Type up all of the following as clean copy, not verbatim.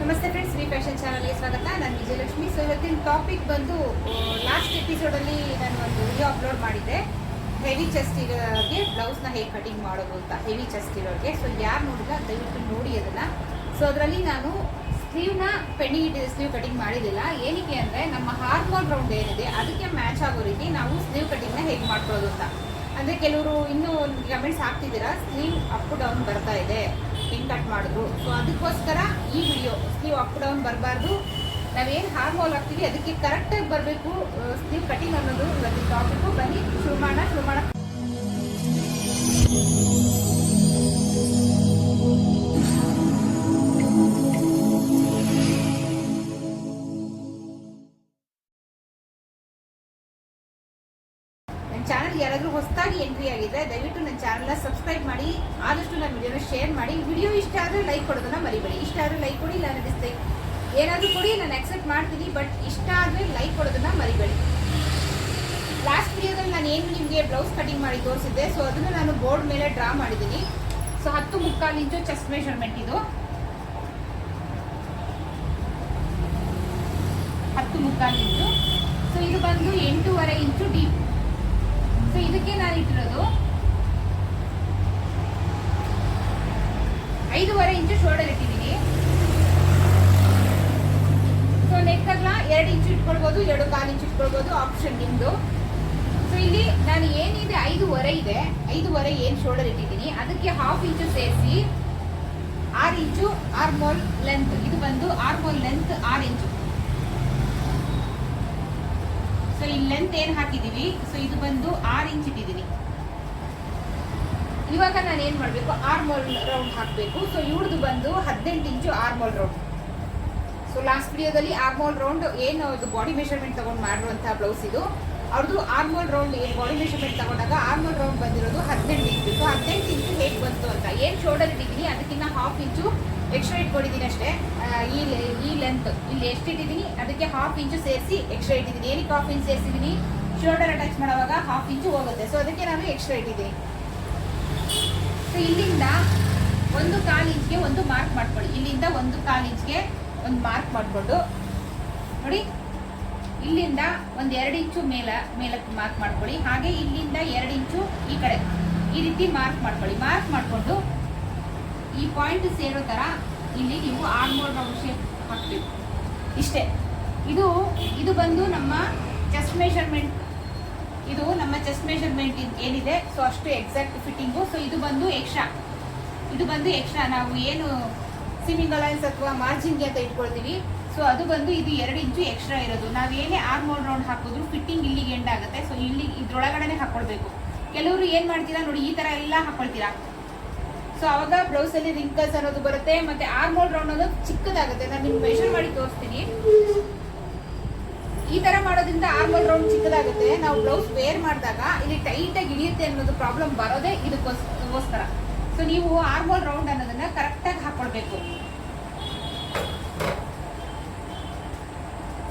ನಮಸ್ತೆ friends, Shri fashion ಚಾನಲ್ಗೆ ಸ್ವಾಗತ. ನಾನು ವಿಜಯಲಕ್ಷ್ಮಿ. ಸೊ ಇವತ್ತಿನ ಟಾಪಿಕ್ ಬಂದು ಲಾಸ್ಟ್ ಎಪಿಸೋಡಲ್ಲಿ ನಾನು ಒಂದು ವಿಡಿಯೋ ಅಪ್ಲೋಡ್ ಮಾಡಿದ್ದೆ, ಹೆವಿ ಚೆಸ್ಟ್ ಇರೋರಿಗೆ ಬ್ಲೌಸ್ನ ಹೇಗೆ ಕಟಿಂಗ್ ಮಾಡೋದು ಅಂತ. ಹೆವಿ ಚೆಸ್ಟ್ ಇರೋರಿಗೆ, ಸೊ ಯಾರು ನೋಡಿಲ್ಲ ದಯವಿಟ್ಟು ನೋಡಿ ಅದನ್ನು. ಸೊ ಅದರಲ್ಲಿ ನಾನು ಸ್ಲೀವ್ನ ಪೆಂಡಿಂಗ್ ಇಟ್ಟಿದ್ದೆ, ಸ್ಲೀವ್ ಕಟಿಂಗ್ ಮಾಡಿರಲಿಲ್ಲ. ಏನಕ್ಕೆ ಅಂದರೆ ನಮ್ಮ ಹಾರ್ಮೋನ್ ರೌಂಡ್ ಏನಿದೆ ಅದಕ್ಕೆ ಮ್ಯಾಚ್ ಆಗೋ ರೀತಿ ನಾವು ಸ್ಲೀವ್ ಕಟಿಂಗ್ನ ಹೇಗೆ ಮಾಡ್ಕೊಳ್ಳೋದು ಅಂತ. ಅಂದರೆ ಕೆಲವರು ಇನ್ನೂ ಕಮೆಂಟ್ಸ್ ಹಾಕ್ತಿದ್ದೀರಾ, ಸ್ಲೀವ್ ಅಪ್ ಡೌನ್ ಬರ್ತಾ ಇದೆ, ಹೆಂಗೆ ಕಟ್ ಮಾಡಿದ್ರು. ಸೊ ಅದಕ್ಕೋಸ್ಕರ ಈ ವಿಡಿಯೋ, ಸ್ಲೀವ್ ಅಪ್ ಡೌನ್ ಬರಬಾರ್ದು, ನಾವೇನು ಹಾರ್ಮೋಲ್ ಹಾಕ್ತೀವಿ ಅದಕ್ಕೆ ಕರೆಕ್ಟಾಗಿ ಬರಬೇಕು ಸ್ಲೀವ್ ಕಟಿಂಗ್ ಅನ್ನೋದು ಇವತ್ತಿನ ಟಾಪಿಕ್ಕು. ಬನ್ನಿ ಶುರು ಮಾಡೋಣ. ಚಾನಲ್ ಯಾರಾದರೂ ಹೊಸದಾಗಿ ಎಂಟ್ರಿ ಆಗಿದ್ರೆ ದಯವಿಟ್ಟು ನನ್ನ ಚಾನಲ್ನ ಸಬ್ಸ್ಕ್ರೈಬ್ ಮಾಡಿ, ಆದಷ್ಟು ನನ್ನ ವಿಡಿಯೋನ ಶೇರ್ ಮಾಡಿ. ವಿಡಿಯೋ ಇಷ್ಟ ಆದರೆ ಲೈಕ್ ಕೊಡೋದನ್ನ ಮರಿಬೇಡಿ. ಇಷ್ಟ ಆದರೆ ಲೈಕ್ ಕೊಡಿ, ಇಲ್ಲ ಡಿಸ್ಲೈಕ್ ಏನಾದರೂ ಕೊಡಿ, ನಾನು ಅಕ್ಸೆಪ್ಟ್ ಮಾಡ್ತೀನಿ. ಬಟ್ ಇಷ್ಟ ಆದರೆ ಲೈಕ್ ಕೊಡೋದನ್ನ ಮರಿಬೇಡಿ. ಲಾಸ್ಟ್ ವಿಡಿಯೋದಲ್ಲಿ ನಾನು ಏನು ನಿಮಗೆ ಬ್ಲೌಸ್ ಕಟಿಂಗ್ ಮಾಡಿ ತೋರಿಸಿದ್ದೆ, ಸೊ ಅದನ್ನು ನಾನು ಬೋರ್ಡ್ ಮೇಲೆ ಡ್ರಾ ಮಾಡಿದ್ದೀನಿ. ಸೊ 10.25 ಇಂಚು ಚೆಸ್ಟ್ ಮೆಷರ್ಮೆಂಟ್, ಇದು 10.25 ಇಂಚು. ಸೊ ಇದು ಬಂದು 8.5 ಇಂಚು ಡೀಪ್. ಸೊ ಇದಕ್ಕೆ ನಾನು ಇಟ್ಟಿರೋದು 5.5 ಇಂಚು ಶೋಲ್ಡರ್ ಇಟ್ಟಿದ್ದೀನಿ. ಸೊ ನೆಕ್ ಅಗಲ 2 ಇಂಚು ಇಟ್ಕೊಳ್ಬೋದು, 2.25 ಇಂಚು ಇಟ್ಕೊಳ್ಬೋದು, ಆಪ್ಷನ್ ನಿಮ್ಮದು. ಸೊ ಇಲ್ಲಿ ನಾನು ಏನಿದೆ 5.5 ಇದೆ, 5.5 ಏನು ಶೋಲ್ಡರ್ ಇಟ್ಟಿದ್ದೀನಿ ಅದಕ್ಕೆ 1/2 ಇಂಚು ಸೇರಿಸಿ 6 ಇಂಚು ಆರ್ಮೋಲ್ ಲೆಂತ್. ಇದು ಬಂದು ಆರ್ಮೋಲ್ ಲೆಂತ್ 6 ಇಂಚು. ಸೊ ಈ ಲೆಂತ್ ಏನು ಹಾಕಿದ್ದೀವಿ, ಸೊ ಇದು ಬಂದು 6 ಇಂಚ್ ಇಟ್ಟಿದ್ದೀನಿ. ಇವಾಗ ನಾನು ಏನು ಮಾಡಬೇಕು, ಆರ್ಮೋಲ್ ರೌಂಡ್ ಹಾಕಬೇಕು. ಸೊ ಇವ್ರದ್ದು ಬಂದು 18 ಇಂಚು ಆರ್ಮೋಲ್ ರೌಂಡ್. ಸೊ ಲಾಸ್ಟ್ ವಿಡಿಯೋದಲ್ಲಿ ಆರ್ಮೋಲ್ ರೌಂಡ್ ಏನು ಅದು ಬಾಡಿ ಮೆಷರ್ಮೆಂಟ್ ತಗೊಂಡು ಮಾಡಿರುವಂತಹ ಬ್ಲೌಸ್ ಇದು. ಅವ್ರದ್ದು ಆರ್ಮೋಲ್ ರೌಂಡ್ ಏನು ಬಾಡಿ ಮೆಷರ್ಮೆಂಟ್ ತಗೊಂಡಾಗ ಆರ್ಮೋಲ್ ರೌಂಡ್ ಬಂದಿರೋದು 18 ಇಂಚು. ಸೊ 18 ಇಂಚು ಹೇಗೆ ಬಂತು ಅಂತ, ಏನು ಶೋಲ್ಡರ್ ಇಟ್ಟಿದ್ದೀನಿ ಅದಕ್ಕಿಂತ 1/2 ಇಂಚು ಎಕ್ಸ್ಟ್ರಾ ಇಟ್ಕೊಂಡಿದ್ದೀನಿ ಅಷ್ಟೇ. ಈ ಲೆಂತ್ ಇಲ್ಲಿ ಎಷ್ಟು ಇಟ್ಟಿದ್ದೀನಿ ಅದಕ್ಕೆ 1/2 ಇಂಚು ಸೇರಿಸಿ ಎಕ್ಸ್ಟ್ರಾ ಇಟ್ಟಿದ್ದೀನಿ. ಏನಕ್ಕೆ 1/2 ಇಂಚು ಸೇರಿಸಿದ್ದೀನಿ, ಶೋಲ್ಡರ್ ಅಟ್ಯಾಚ್ ಮಾಡುವಾಗ 1/2 ಇಂಚು ಹೋಗುತ್ತೆ. ಸೊ ಅದಕ್ಕೆ ನಾನು ಎಕ್ಸ್ಟ್ರಾ ಇಟ್ಟಿದ್ದೀನಿ. ಸೊ ಇಲ್ಲಿಂದ 1/4 ಇಂಚ್ಗೆ ಒಂದು ಮಾರ್ಕ್ ಮಾಡ್ಕೊಳ್ಳಿ. ಇಲ್ಲಿಂದ 1/4 ಇಂಚ್ಗೆ ಒಂದು ಮಾರ್ಕ್ ಮಾಡಿಕೊಂಡು ನೋಡಿ, ಇಲ್ಲಿಂದ 1-2 ಇಂಚು ಮೇಲಕ್ಕೆ ಮಾರ್ಕ್ ಮಾಡ್ಕೊಳ್ಳಿ. ಹಾಗೆ ಇಲ್ಲಿಂದ 2 ಇಂಚು ಈ ಕಡೆ ಈ ರೀತಿ ಮಾರ್ಕ್ ಮಾಡ್ಕೊಳ್ಳಿ. ಮಾರ್ಕ್ ಮಾಡಿಕೊಂಡು ಈ ಪಾಯಿಂಟ್ ಸೇರೋ ಥರ ಇಲ್ಲಿ ನೀವು ಆರ್ಮೋಲ್ ರೌಂಡ್ ಶೇಪ್ ಹಾಕ್ಬೇಕು. ಇಷ್ಟೇ. ಇದು ಬಂದು ನಮ್ಮ ಚೆಸ್ಟ್ ಮೆಷರ್ಮೆಂಟ್. ಇದು ನಮ್ಮ ಚೆಸ್ಟ್ ಮೆಷರ್ಮೆಂಟ್ ಏನಿದೆ, ಸೊ ಅಷ್ಟು ಎಕ್ಸಾಕ್ಟ್ ಫಿಟ್ಟಿಂಗು. ಸೊ ಇದು ಬಂದು ಎಕ್ಸ್ಟ್ರಾ ನಾವು ಏನು ಸಿಮ್ಮಿಂಗ್ ಅಲೈನ್ಸ್ ಅಥವಾ ಮಾರ್ಜಿನ್ಗೆ ಅಂತ ಇಟ್ಕೊಳ್ತೀವಿ. ಸೊ ಅದು ಬಂದು ಇದು 2 ಇಂಚು ಎಕ್ಸ್ಟ್ರಾ ಇರೋದು. ನಾವೇನೇ ಆರ್ಮೋಲ್ ರೌಂಡ್ ಹಾಕಿದ್ರು ಫಿಟ್ಟಿಂಗ್ ಇಲ್ಲಿಗೆ ಎಂಡ್ ಆಗುತ್ತೆ. ಸೊ ಇಲ್ಲಿ ಇದ್ರೊಳಗಡೆ ಹಾಕೊಳ್ಬೇಕು. ಕೆಲವರು ಏನು ಮಾಡ್ತೀರಾ ನೋಡಿ, ಈ ಥರ ಎಲ್ಲ ಹಾಕೊಳ್ತೀರಾ. ಸೊ ಅವಾಗ ಬ್ಲೌಸಲ್ಲಿ ರಿಂಕಲ್ಸ್ ಅನ್ನೋದು ಬರುತ್ತೆ, ಮತ್ತೆ ಆರ್ಮೋಲ್ ರೌಂಡ್ ಅನ್ನೋದು ಚಿಕ್ಕದಾಗುತ್ತೆ. ನಾನು ನಿಮ್ಗೆ ಮೆಷರ್ ಮಾಡಿ ತೋರಿಸ್ತೀನಿ. ಈ ತರ ಮಾಡೋದ್ರಿಂದ ಆರ್ಮೋಲ್ ರೌಂಡ್ ಚಿಕ್ಕದಾಗುತ್ತೆ. ನಾವು ಬ್ಲೌಸ್ ವೇರ್ ಮಾಡಿದಾಗ ಇಲ್ಲಿ ಟೈಟಾಗಿ ಹಿಡಿಯುತ್ತೆ ಅನ್ನೋದು ಪ್ರಾಬ್ಲಮ್ ಬರೋದೇ ಇದಕ್ಕೋಸ್ಕರ. ಸೊ ನೀವು ಆರ್ಮೋಲ್ ರೌಂಡ್ ಅನ್ನೋದನ್ನ ಕರೆಕ್ಟಾಗಿ ಹಾಕೊಳ್ಬೇಕು.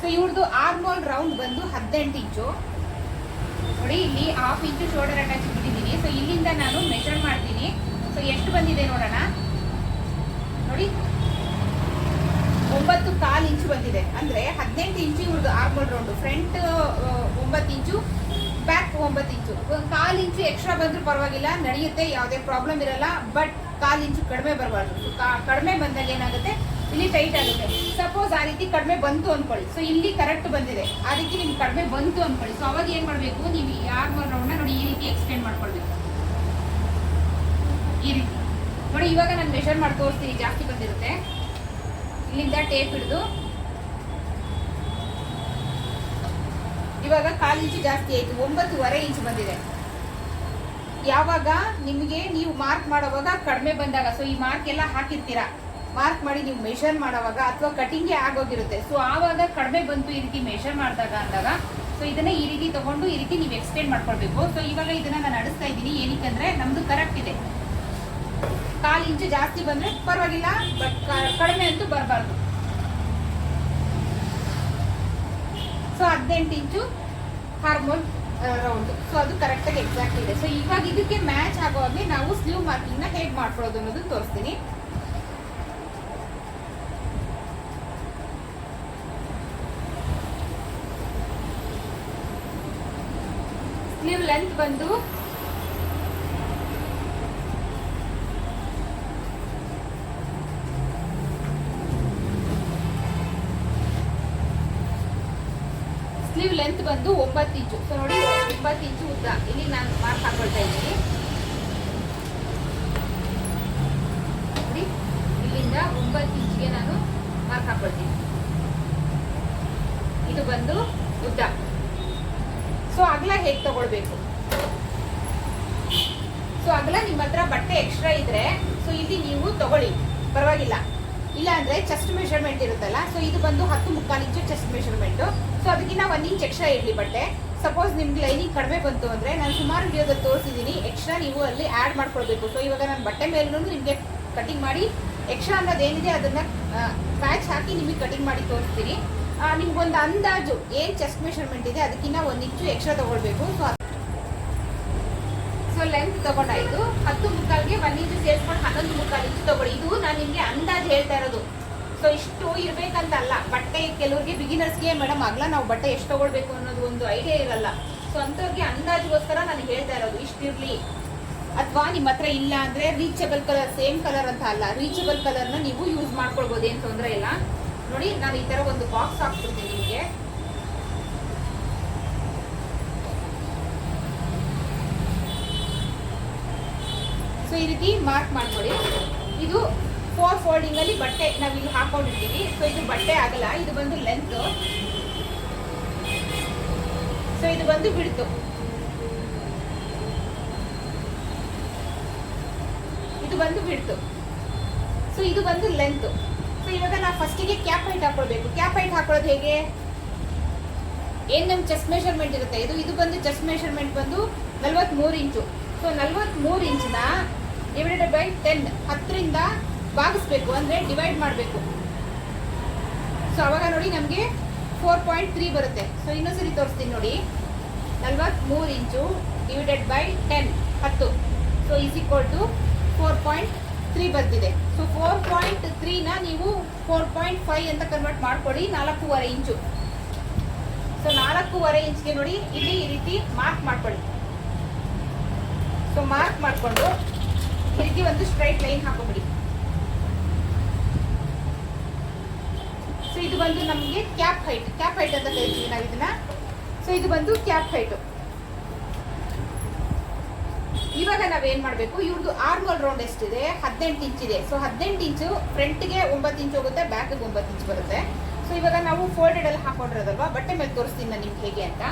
ಸೊ ಇವ್ರದ್ದು ಆರ್ಮೋಲ್ ರೌಂಡ್ ಬಂದು 18 ಇಂಚು. ನೋಡಿ, ಇಲ್ಲಿ 1/2 ಇಂಚು ಶೋಲ್ಡರ್ ಅಟ್ಯಾಚ್ ಇಟ್ಟಿದ್ದೀನಿ. ಸೊ ಇಲ್ಲಿಂದ ನಾನು ಮೆಷರ್ ಮಾಡ್ತೀನಿ. ಸೊ ಎಷ್ಟು ಬಂದಿದೆ ನೋಡೋಣ. ನೋಡಿ, 9.25 ಇಂಚು ಬಂದಿದೆ. ಅಂದರೆ 18 ಇಂಚು ಇವ್ರದ್ದು ಆರ್ಮೋಲ್ ರೌಂಡು. ಫ್ರಂಟ್ 9 ಇಂಚು, ಬ್ಯಾಕ್ 9 ಇಂಚು. 1/4 ಇಂಚು ಎಕ್ಸ್ಟ್ರಾ ಬಂದರೂ ಪರವಾಗಿಲ್ಲ, ನಡೆಯುತ್ತೆ, ಯಾವುದೇ ಪ್ರಾಬ್ಲಮ್ ಇರಲ್ಲ. ಬಟ್ 1/4 ಇಂಚು ಕಡಿಮೆ ಬರಬಾರ್ದು. ಕಡಿಮೆ ಬಂದಾಗ ಏನಾಗುತ್ತೆ, ಇಲ್ಲಿ ಟೈಟ್ ಆಗುತ್ತೆ. ಸಪೋಸ್ ಆ ರೀತಿ ಕಡಿಮೆ ಬಂತು ಅಂದ್ಕೊಳ್ಳಿ. ಸೊ ಇಲ್ಲಿ ಕರೆಕ್ಟ್ ಬಂದಿದೆ, ಆ ರೀತಿ ನಿಮ್ಗೆ ಕಡಿಮೆ ಬಂತು ಅಂದ್ಕೊಳ್ಳಿ. ಸೊ ಅವಾಗ ಏನು ಮಾಡಬೇಕು, ನೀವು ಈ ಆರ್ಮೋಲ್ ರೌಂಡ್ನ ನೋಡಿ ಈ ರೀತಿ ಎಕ್ಸ್ಟೆಂಡ್ ಮಾಡ್ಕೊಳ್ಬೇಕು. ಈ ರೀತಿ ನೋಡಿ. ಇವಾಗ ನಾನು ಮೆಷರ್ ಮಾಡಿ ತೋರಿಸ್ತೀನಿ, ಜಾಸ್ತಿ ಬಂದಿರುತ್ತೆ. ಇಲ್ಲಿಂದ ಟೇಪ್ ಹಿಡಿದು ಇವಾಗ 1/4 ಇಂಚು ಜಾಸ್ತಿ ಆಯಿತು, 9.5 ಇಂಚು ಬಂದಿದೆ. ಯಾವಾಗ ನಿಮಗೆ ನೀವು ಮಾರ್ಕ್ ಮಾಡೋವಾಗ ಕಡಿಮೆ ಬಂದಾಗ, ಸೊ ಈ ಮಾರ್ಕ್ ಎಲ್ಲ ಹಾಕಿರ್ತೀರಾ, ಮಾರ್ಕ್ ಮಾಡಿ ನೀವು ಮೆಷರ್ ಮಾಡೋವಾಗ ಅಥವಾ ಕಟಿಂಗೇ ಆಗೋಗಿರುತ್ತೆ. ಸೊ ಆವಾಗ ಕಡಿಮೆ ಬಂತು ಈ ರೀತಿ ಮೆಷರ್ ಮಾಡಿದಾಗ ಅಂದಾಗ, ಸೊ ಇದನ್ನ ಈ ರೀತಿ ತಗೊಂಡು ಈ ರೀತಿ ನೀವು ಎಕ್ಸ್ಟೆಂಡ್ ಮಾಡ್ಕೊಳ್ಬೇಕು. ಸೊ ಇವಾಗ ಇದನ್ನ ನಾನು ನಡೆಸ್ತಾ ಇದ್ದೀನಿ. ಏನಕ್ಕಂದ್ರೆ ನಮ್ದು ಕರೆಕ್ಟ್ ಇದೆ. 1/4 ಇಂಚು ಜಾಸ್ತಿ ಬಂದರೆ ಪರವಾಗಿಲ್ಲ, ಬಟ್ ಕಡಿಮೆ ಅಂತೂ ಬರಬಾರ್ದು. ಸೊ 18 ಇಂಚು ಹಾರ್ಮೋಲ್ ರೌಂಡ್. ಸೊ ಅದು ಕರೆಕ್ಟಾಗಿ ಎಕ್ಸಾಕ್ಟ್ ಇದೆ. ಸೊ ಇವಾಗ ಇದಕ್ಕೆ ಮ್ಯಾಚ್ ಆಗೋ ಹಾಗೆ ನಾವು ಸ್ಲೀವ್ ಮಾರ್ಕಿಂಗ್ನ ಹೇಗೆ ಮಾಡ್ಕೊಳ್ಳೋದು ಅನ್ನೋದು ತೋರಿಸ್ತೀನಿ. ಸ್ಲೀವ್ ಲೆಂತ್ ಬಂದು ಸ್ಲೀವ್ ಲೆಂತ್ ಬಂದು 9 ಇಂಚು. ಸೊ ನೋಡಿ 9 ಇಂಚು ಉದ್ದ ಇಲ್ಲಿ ನಾನು ಮಾರ್ಕ್ ಹಾಕೊಳ್ತಾ ಇದ್ದೀನಿ. ನೋಡಿ ಇಲ್ಲಿಂದ 9 ಇಂಚಿಗೆ ನಾನು ಮಾರ್ಕ್ ಹಾಕೊಳ್ತೀನಿ. ಇದು ಬಂದು ಉದ್ದ. ಸೊ ಅಗಲ ಹೇಗೆ ತಗೊಳ್ಬೇಕು? ಸೊ ಅಗಲ ನಿಮ್ಮ ಹತ್ರ ಬಟ್ಟೆ ಎಕ್ಸ್ಟ್ರಾ ಇದ್ರೆ ಸೊ ಇಲ್ಲಿ ನೀವು ತಗೊಳ್ಳಿ, ಪರವಾಗಿಲ್ಲ. ಇಲ್ಲ ಅಂದ್ರೆ ಚೆಸ್ಟ್ ಮೆಷರ್ಮೆಂಟ್ ಇರುತ್ತಲ್ಲ, ಸೊ ಇದು ಬಂದು 10.25 ಇಂಚು ಚೆಸ್ಟ್ ಮೆಷರ್ಮೆಂಟ್. ಸೊ ಅದಕ್ಕಿಂತ 1 ಇಂಚ್ ಎಕ್ಸ್ಟ್ರಾ ಇರಲಿ ಬಟ್ಟೆ. ಸಪೋಸ್ ನಿಮ್ಗೆ ಲೈನಿಂಗ್ ಕಡಿಮೆ ಬಂತು ಅಂದ್ರೆ ನಾನು ಸುಮಾರು ವಿಡಿಯೋದಲ್ಲಿ ತೋರಿಸಿದ್ದೀನಿ, ಎಕ್ಸ್ಟ್ರಾ ನೀವು ಅಲ್ಲಿ ಆ್ಯಡ್ ಮಾಡ್ಕೊಳ್ಬೇಕು. ಸೊ ಇವಾಗ ನಾನು ಬಟ್ಟೆ ಮೇಲೂ ನಿಮಗೆ ಕಟಿಂಗ್ ಮಾಡಿ ಎಕ್ಸ್ಟ್ರಾ ಅನ್ನೋದು ಏನಿದೆ ಅದನ್ನ ಪ್ಯಾಚ್ ಹಾಕಿ ನಿಮಗೆ ಕಟಿಂಗ್ ಮಾಡಿ ತೋರಿಸ್ತೀನಿ. ನಿಮ್ಗೊಂದು ಅಂದಾಜು ಏನು ಚೆಸ್ಟ್ ಮೆಷರ್ಮೆಂಟ್ ಇದೆ ಅದಕ್ಕಿಂತ 1 ಇಂಚು ಎಕ್ಸ್ಟ್ರಾ ತಗೊಳ್ಬೇಕು. ಸೊ ಲೆಂತ್ ತಗೊಂಡಾಯ್ತು, 10.25ಗೆ 1 ಇಂಚು ಸೇರಿಸ್ಕೊಂಡು 11.25 ಇಂಚು ತಗೊಳ್ಳಿ. ಇದು ನಾನು ನಿಮಗೆ ಅಂದಾಜು ಹೇಳ್ತಾ ಇರೋದು. ಸೊ ಇಷ್ಟು ಇರ್ಬೇಕಂತ ಅಲ್ಲ. ಬಟ್ಟೆ ಕೆಲವ್ರಿಗೆ ಬಿಗಿನರ್ಸ್ಗೆ ಮೇಡಮ್ ಅಗಲ ನಾವು ಬಟ್ಟೆ ಎಷ್ಟು ತಗೊಳ್ಬೇಕು ಅನ್ನೋದು ಒಂದು ಐಡಿಯಾ ಇರಲ್ಲ. ಸೊ ಅಂಥವ್ರಿಗೆ ಅಂದಾಜಿಗೋಸ್ಕರ ನಾನು ಹೇಳ್ತಾ ಇರೋದು ಇಷ್ಟಿರ್ಲಿ. ಅಥವಾ ನಿಮ್ಮ ಹತ್ರ ಇಲ್ಲ ಅಂದ್ರೆ ರೀಚಬಲ್ ಕಲರ್, ಸೇಮ್ ಕಲರ್ ಅಂತ ಅಲ್ಲ, ರೀಚಬಲ್ ಕಲರ್ನ ನೀವು ಯೂಸ್ ಮಾಡ್ಕೊಳ್ಬೋದು, ಏನು ತೊಂದರೆ ಇಲ್ಲ. ನೋಡಿ ನಾನು ಈ ತರ ಒಂದು ಬಾಕ್ಸ್ ಹಾಕ್ಬಿಡ್ತೀನಿ ನಿಮಗೆ. ಸೊ ಈ ರೀತಿ ಮಾರ್ಕ್ ಮಾಡ್ಕೊಳ್ಳಿ. ಇದು 4 ಫೋಲ್ಡಿಂಗ್ ಅಲ್ಲಿ ಬಟ್ಟೆ ನಾವು ಇಲ್ಲಿ ಹಾಕೊಂಡಿರ್ತೀವಿ. ಸೊ ಇದು ಬಟ್ಟೆ ಆಗಲ್ಲ, ಇದು ಬಂದು ಲೆಂತ್. ಸೊ ಇದು ಬಂದು ಬಿಡ್ತು, ಇದು ಬಂದು ಬಿಡ್ತು. ಸೊ ಇದು ಬಂದು ಲೆಂತ್. ಸೊ ಇವಾಗ ನಾವು ಫಸ್ಟಿಗೆ ಕ್ಯಾಪ್ ಹೈಟ್ ಹಾಕೊಳ್ಬೇಕು. ಕ್ಯಾಪ್ ಹೈಟ್ ಹಾಕೊಳ್ಳೋದು ಹೇಗೆ? ಏನ್ ನಮ್ಮ ಚೆಸ್ಟ್ ಮೆಷರ್ಮೆಂಟ್ ಇರುತ್ತೆ, ಇದು ಬಂದು ಚೆಸ್ಟ್ ಮೆಷರ್ಮೆಂಟ್ ಬಂದು 43 ಇಂಚು. ಸೊ 43 ಇಂಚಿನ ಡಿವೈಡೆಡ್ ಬೈ 10, 10ರಿಂದ ಭಾಗಿಸ್ಬೇಕು, ಅಂದ್ರೆ ಡಿವೈಡ್ ಮಾಡಬೇಕು. ಸೊ ಅವಾಗ ನೋಡಿ ನಮಗೆ 4.3 ಬರುತ್ತೆ. ಸೊ ಇನ್ನೊಂದ್ಸರಿ ತೋರಿಸ್ತೀನಿ ನೋಡಿ. 43 inch divided by 10, 10. So is equal to 4.3 ಬರ್ತಿದೆ. ಸೊ 4.3ನ ನೀವು 4.5 ಅಂತ ಕನ್ವರ್ಟ್ ಮಾಡ್ಕೊಳ್ಳಿ, 4.5 ಇಂಚು. ಸೊ 4.5 ಇಂಚ್ಗೆ ನೋಡಿ ಇಲ್ಲಿ ಈ ರೀತಿ ಮಾರ್ಕ್ ಮಾಡ್ಕೊಳ್ಳಿ. ಸೊ ಮಾರ್ಕ್ ಮಾಡಿಕೊಂಡು ಈ ರೀತಿ ಒಂದು ಸ್ಟ್ರೈಟ್ ಲೈನ್ ಹಾಕೊಂಬಿಡಿ. ಸೊ ಇದು ಬಂದು ನಮಗೆ ಕ್ಯಾಪ್ ಹೈಟ್ ಅಂತ ಕರಿತೀವಿ ನಾವು ಇದನ್ನ. ಸೊ ಇದು ಬಂದು ಕ್ಯಾಪ್ ಹೈಟ್. ಇವಾಗ ನಾವೇನ್ ಮಾಡಬೇಕು, ಇವ್ರದ್ದು ಆರ್ಮೋಲ್ ರೌಂಡ್ ಎಷ್ಟಿದೆ? 18 ಇಂಚ್ ಇದೆ. ಸೊ 18 ಇಂಚು ಫ್ರಂಟ್ಗೆ 9 ಇಂಚ್ ಹೋಗುತ್ತೆ, ಬ್ಯಾಕ್ಗೆ 9 ಇಂಚ್ ಬರುತ್ತೆ. ಸೊ ಇವಾಗ ನಾವು ಫೋಲ್ಡೆಡ್ ಅಲ್ಲಿ ಹಾಕೊಂಡಿರೋದಲ್ವಾ, ಬಟ್ಟೆ ಮೇಲೆ ತೋರಿಸ್ತೀನಿ ನಾನು ನಿಮ್ಗೆ ಹೇಗೆ ಅಂತ.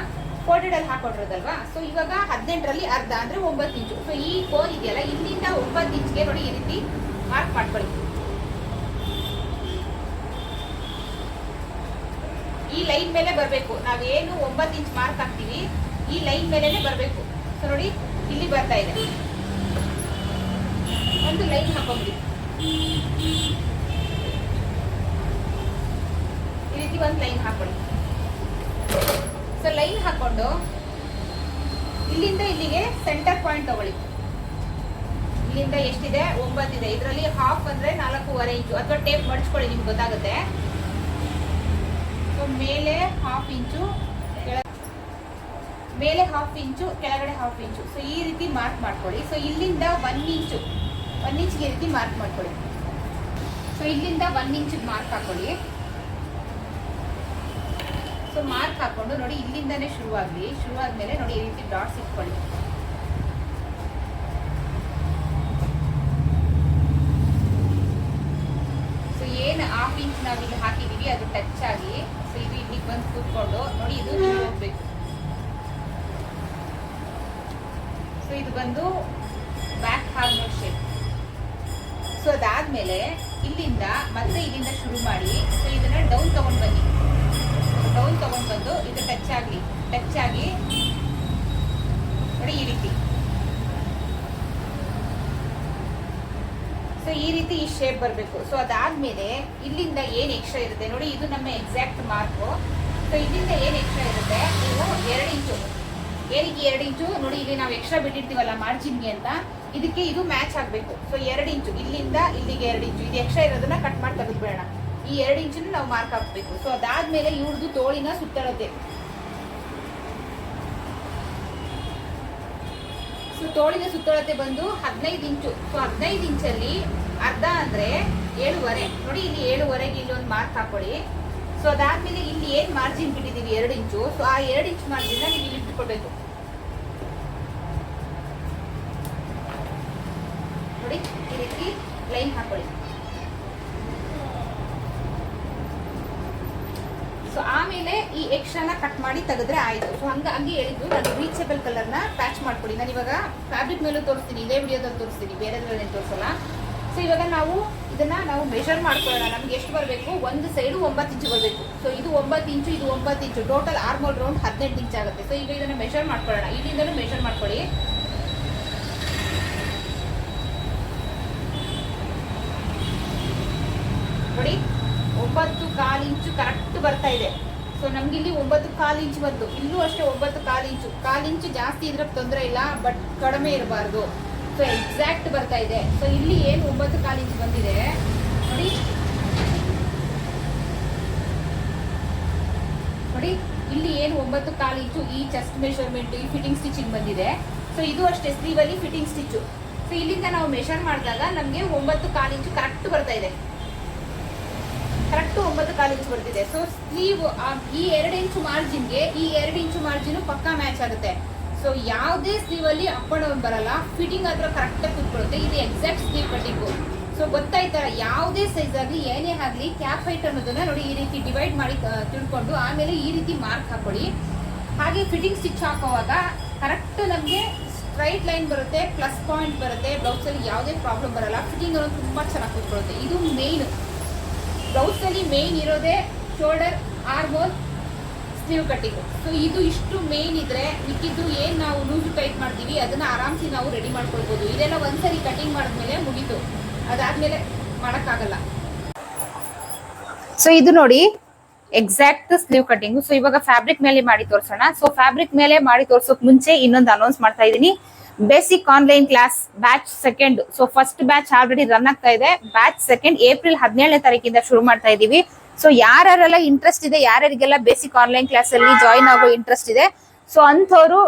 ಫೋಲ್ಡೆಡ್ ಅಲ್ಲಿ ಹಾಕೊಂಡಿರೋದಲ್ವಾ. ಸೊ ಇವಾಗ 18ರಲ್ಲಿ ಅರ್ಧ ಅಂದ್ರೆ 9 ಇಂಚು. ಸೊ ಈ ಕೋನ್ ಇದೆಯಲ್ಲ, ಇಲ್ಲಿಂದ 9 ಇಂಚ್ಗೆ ನೋಡಿ ಈ ರೀತಿ ಮಾರ್ಕ್ ಮಾಡ್ಕೊಳ್ಳಿ. ಈ ಲೈನ್ ಮೇಲೆ ಬರಬೇಕು. ನಾವೇನು 9 ಇಂಚ್ ಮಾರ್ಕ್ ಹಾಕ್ತೀವಿ ಈ ಲೈನ್ ಮೇಲೆನೆ ಬರಬೇಕು. ಸೊ ನೋಡಿ ಇಲ್ಲಿ ಬರ್ತಾ ಇದೆ, ಒಂದು ಲೈನ್ ಹಾಕೊಂಡ್ಬಿಡಿ. ಈ ರೀತಿ ಒಂದು ಲೈನ್ ಹಾಕೊಳ್ಳಿ. ಸೊ ಲೈನ್ ಹಾಕೊಂಡು ಇಲ್ಲಿಂದ ಇಲ್ಲಿಗೆ ಸೆಂಟರ್ ಪಾಯಿಂಟ್ ತಗೊಳ್ಳಿ. ಇಲ್ಲಿಂದ ಎಷ್ಟಿದೆ? 9 ಇದೆ. ಇದರಲ್ಲಿ ಹಾಫ್ ಅಂದ್ರೆ 4.5 ಇಂಚು, ಅಥವಾ ಟೇಪ್ ಮಡಿಸ್ಕೊಳ್ಳಿ, ನಿಮ್ಗೆ ಗೊತ್ತಾಗುತ್ತೆ. ಸೊ ಮೇಲೆ ಹಾಫ್ ಇಂಚು, ಮೇಲೆ ಹಾಫ್ ಇಂಚು, ಕೆಳಗಡೆ ಹಾಫ್ ಇಂಚು. ಸೊ ಈ ರೀತಿ ಮಾರ್ಕ್ ಮಾಡ್ಕೊಳ್ಳಿ. ಸೊ ಇಲ್ಲಿಂದ 1 ಇಂಚ್ಗೆ ಈ ರೀತಿ ಮಾರ್ಕ್ ಮಾಡ್ಕೊಳ್ಳಿ. ಸೊ ಇಲ್ಲಿಂದ 1 ಇಂಚಿಗೆ ಮಾರ್ಕ್ ಹಾಕೊಳ್ಳಿ. ಸೊ ಮಾರ್ಕ್ ಹಾಕೊಂಡು ನೋಡಿ ಇಲ್ಲಿಂದಾನೇ ಶುರುವಾದ್ಮೇಲೆ ನೋಡಿ ಈ ರೀತಿ ಡಾಟ್ಸ್ ಇಟ್ಕೊಳ್ಳಿ. ಸೊ ಏನು ಹಾಫ್ ಇಂಚ್ ನಾವು ಇಲ್ಲಿ ಹಾಕಿದೀವಿ ಅದು ಟಚ್ ಆಗಿ, ಸೊ ಇದು ಇಲ್ಲಿಗೆ ಬಂದು ಕೂತ್ಕೊಂಡು ನೋಡಿ ಇದು ಹೋಗ್ಬೇಕು. ಸೊ ಇದು ಬಂದು ಬ್ಯಾಕ್ ಹಾರ್ಮೋನ್ ಶೇಪ್. ಸೊ ಅದಾದ್ಮೇಲೆ ಇಲ್ಲಿಂದ ಮತ್ತೆ ಇಲ್ಲಿಂದ ಶುರು ಮಾಡಿ, ಸೊ ಇದನ್ನ ಡೌನ್ ತಗೊಂಡು ಬಂದು ಇದು ಟಚ್ ಆಗಿ ನೋಡಿ ಈ ರೀತಿ. ಸೊ ಈ ರೀತಿ ಈ ಶೇಪ್ ಬರಬೇಕು. ಸೊ ಅದಾದ್ಮೇಲೆ ಇಲ್ಲಿಂದ ಏನ್ ಎಕ್ಸ್ಟ್ರಾ ಇರುತ್ತೆ ನೋಡಿ, ಇದು ನಮ್ಮ ಎಕ್ಸಾಕ್ಟ್ ಮಾರ್ಕು. ಸೊ ಇಲ್ಲಿಂದ ಏನ್ ಎಕ್ಸ್ಟ್ರಾ ಇರುತ್ತೆ, ನೀವು 2 ಇಂಚು, ಏನಕ್ಕೆ 2 ಇಂಚು ನೋಡಿ, ಇಲ್ಲಿ ನಾವು ಎಕ್ಸ್ಟ್ರಾ ಬಿಟ್ಟಿರ್ತೀವಲ್ಲ ಮಾರ್ಜಿನ್ಗೆ ಅಂತ, ಇದಕ್ಕೆ ಇದು ಮ್ಯಾಚ್ ಆಗಬೇಕು. ಸೊ 2 ಇಂಚು ಇಲ್ಲಿಂದ ಇಲ್ಲಿಗೆ 2 ಇಂಚು, ಇದು ಎಕ್ಸ್ಟ್ರಾ ಇರೋದನ್ನ ಕಟ್ ಮಾಡಿ ತೆಗೆದ್ಬಿಡೋಣ. ಈ 2 ಇಂಚನ್ನು ನಾವು ಮಾರ್ಕ್ ಹಾಕಬೇಕು. ಸೊ ಅದಾದ್ಮೇಲೆ ಇವ್ರದ್ದು ತೋಳಿನ ಸುತ್ತಳತೆ. ಸೊ ತೋಳಿನ ಸುತ್ತಳತೆ ಬಂದು 15 ಇಂಚು. ಸೊ 15 ಇಂಚಲ್ಲಿ ಅರ್ಧ ಅಂದ್ರೆ 7.5. ನೋಡಿ ಇಲ್ಲಿ 7.5ಗೆ ಇಲ್ಲಿ ಒಂದು ಮಾರ್ಕ್ ಹಾಕೊಳ್ಳಿ. ಸೊ ಅದಾದ್ಮೇಲೆ ಇಲ್ಲಿ ಏನ್ ಮಾರ್ಜಿನ್ ಬಿಟ್ಟಿದೀವಿ 2 ಇಂಚು. ಸೊ ಆ 2 ಇಂಚ್ ಮಾರ್ಜಿನ್ ನೀವು ಇಲ್ಲಿ ಇಟ್ಕೊಳ್ಬೇಕು. ನೋಡಿ ಈ ರೀತಿ ಲೈನ್ ಹಾಕೊಳ್ಳಿ. ಸೊ ಆಮೇಲೆ ಈ ಎಕ್ಸ್ಟ್ರಾನ ಕಟ್ ಮಾಡಿ ತೆಗೆದ್ರೆ ಆಯ್ತು. ಸೊ ಹಂಗೆ ಹೇಳಿದ್ದು ನಾನು ರೀಚೇಬಲ್ ಕಲರ್ನ ಪ್ಯಾಚ್ ಮಾಡ್ಕೊಳ್ಳಿ. ನಾನು ಇವಾಗ ಫ್ಯಾಬ್ರಿಕ್ ಮೇಲೂ ತೋರಿಸ್ತೀನಿ, ಇದೇ ವಿಡಿಯೋದಲ್ಲಿ ತೋರಿಸ್ತೀನಿ, ಬೇರೆದ್ರಲ್ಲಿ ತೋರಿಸಲ್ಲ. ಸೊ ಇವಾಗ ಇದನ್ನ ನಾವು ಮೆಷರ್ ಮಾಡ್ಕೊಳ್ಳೋಣ. ನಮ್ಗೆ ಎಷ್ಟು ಬರಬೇಕು, ಒಂದು ಸೈಡು 9 ಇಂಚು ಬರಬೇಕು. ಸೊ ಇದು 9 ಇಂಚು, ಇದು 9 ಇಂಚು, ಟೋಟಲ್ ಆರ್ಮೋಲ್ ರೌಂಡ್ 18 ಇಂಚ್ ಆಗುತ್ತೆ. ಸೊ ಈಗ ಇದನ್ನ ಮೆಷರ್ ಮಾಡ್ಕೊಳ್ಳೋಣ. ಇಲ್ಲಿಂದಲೂ ಮೆಷರ್ ಮಾಡ್ಕೊಳ್ಳಿ. ನೋಡಿ 9.25 ಇಂಚು ಕರೆಕ್ಟ್ ಬರ್ತಾ ಇದೆ. ಸೊ ನಮ್ಗೆ ಇಲ್ಲಿ 9.25 ಇಂಚು ಬಂತು. ಇಲ್ಲೂ ಅಷ್ಟೇ 9.25 ಇಂಚು. 1/4 ಇಂಚು ಜಾಸ್ತಿ ಇದ್ರೆ ತೊಂದರೆ ಇಲ್ಲ, ಬಟ್ ಕಡಿಮೆ ಇರಬಾರ್ದು. ಸೊ ಎಕ್ಸಾಕ್ಟ್ ಬರ್ತಾ ಇದೆ. ಸೊ ಇಲ್ಲಿ ಏನು 9.25 ಇಂಚು ಬಂದಿದೆ ನೋಡಿ. ನೋಡಿ ಇಲ್ಲಿ ಏನು 9.25 ಇಂಚು ಈ ಚೆಸ್ಟ್ ಮೆಷರ್ಮೆಂಟ್, ಈ ಫಿಟ್ಟಿಂಗ್ ಸ್ಟಿಚಿಂಗ್ ಬಂದಿದೆ. ಸೊ ಇದು ಅಷ್ಟೇ ಸ್ಲೀವ್ ಅಲ್ಲಿ ಫಿಟ್ಟಿಂಗ್ ಸ್ಟಿಚ್ಚು. ಸೊ ಇಲ್ಲಿಂದ ನಾವು ಮೆಷರ್ ಮಾಡಿದಾಗ ನಮಗೆ 9.25 ಇಂಚು ಕರೆಕ್ಟ್ ಬರ್ತಾ ಇದೆ. ಕರೆಕ್ಟ್ 9.25 ಇಂಚು ಬರ್ತಿದೆ. ಸೊ ಸ್ಲೀವ್ ಈ 2 ಇಂಚು ಮಾರ್ಜಿನ್ಗೆ ಈ 2 ಇಂಚು ಮಾರ್ಜಿನ್ ಪಕ್ಕಾ ಮ್ಯಾಚ್ ಆಗುತ್ತೆ. ಸೊ ಯಾವುದೇ ಸ್ಲೀವ್ ಅಲ್ಲಿ ಅಪ್ ಅಂಡ್ ಡೌನ್ ಬರಲ್ಲ, ಫಿಟ್ಟಿಂಗ್ ಆದ್ರೆ ಕರೆಕ್ಟ್ ಆಗಿ ಕೂತ್ಕೊಳ್ಳುತ್ತೆ. ಇದು ಎಕ್ಸಾಕ್ಟ್ ಸ್ಲೀವ್ ಕಟ್ಟಿಂಗು. ಸೊ ಗೊತ್ತಾಯ್ತಾ, ಯಾವುದೇ ಸೈಜ್ ಆಗಲಿ ಏನೇ ಆಗಲಿ ಕ್ಯಾಪ್ ಹೈಟ್ ಅನ್ನೋದನ್ನ ನೋಡಿ ಈ ರೀತಿ ಡಿವೈಡ್ ಮಾಡಿ ತಿಳ್ಕೊಂಡು ಆಮೇಲೆ ಈ ರೀತಿ ಮಾರ್ಕ್ ಹಾಕೊಳ್ಳಿ. ಹಾಗೆ ಫಿಟ್ಟಿಂಗ್ ಸ್ಟಿಚ್ ಹಾಕೋವಾಗ ಕರೆಕ್ಟ್ ನಮಗೆ ಸ್ಟ್ರೈಟ್ ಲೈನ್ ಬರುತ್ತೆ, ಪ್ಲಸ್ ಪಾಯಿಂಟ್ ಬರುತ್ತೆ. ಬ್ಲೌಸಲ್ಲಿ ಯಾವುದೇ ಪ್ರಾಬ್ಲಮ್ ಬರಲ್ಲ. ಫಿಟ್ಟಿಂಗ್ ಅನ್ನೋದು ತುಂಬ ಚೆನ್ನಾಗಿ ಕೂತ್ಕೊಳ್ಳುತ್ತೆ. ಇದು ಮೇನ್ ಬ್ಲೌಸಲ್ಲಿ ಮೇನ್ ಇರೋದೇ shoulder, armhole, sleeve cutting. So ಇದು ಇಷ್ಟು ಮೇನ್ ಇದ್ರೆ ಮಿಕ್ಕಿದ್ದು ಏನು ನಾವು ಲೂಸ್ ಟೈಟ್ ಮಾಡ್ತೀವಿ ಅದನ್ನ ಆರಾಮ್ಸಿ ನಾವು ರೆಡಿ ಮಾಡ್ಕೊಳ್ಬೋದು. ಇದೆಲ್ಲ ಒಂದ್ಸರಿ ಕಟಿಂಗ್ ಮಾಡಿದ್ಮೇಲೆ ಮುಗೀತು, ಅದಾದ್ಮೇಲೆ ಮಾಡೋಕ್ಕಾಗಲ್ಲ. ಸೊ ಇದು ನೋಡಿ ಎಕ್ಸಾಕ್ಟ್ ಸ್ಲೀವ್ ಕಟಿಂಗ್. ಸೊ ಇವಾಗ ಫ್ಯಾಬ್ರಿಕ್ ಮೇಲೆ ಮಾಡಿ ತೋರಿಸೋಣ. ಸೊ ಫ್ಯಾಬ್ರಿಕ್ ಮೇಲೆ ಮಾಡಿ ತೋರ್ಸೋಕ್ ಮುಂಚೆ ಇನ್ನೊಂದು ಅನೌನ್ಸ್ ಮಾಡ್ತಾ ಇದ್ದೀನಿ. Basic online class batch 2. So first batch already run ಆಗ್ತಾ ಇದೆ. ಬ್ಯಾಚ್ 2 ಏಪ್ರಿಲ್ 17ನೇ ತಾರೀಕಿಂದ ಶುರು ಮಾಡ್ತಾ ಇದೀವಿ. ಸೊ ಯಾರೆಲ್ಲ ಇಂಟ್ರೆಸ್ಟ್ ಇದೆ, ಯಾರ್ಯಾರಿಗೆಲ್ಲ ಬೇಸಿಕ್ ಆನ್ಲೈನ್ ಕ್ಲಾಸ್ ಅಲ್ಲಿ ಜಾಯಿನ್ ಆಗೋ ಇಂಟ್ರೆಸ್ಟ್ ಇದೆ, ಸೊ ಅಂಥವ್ರು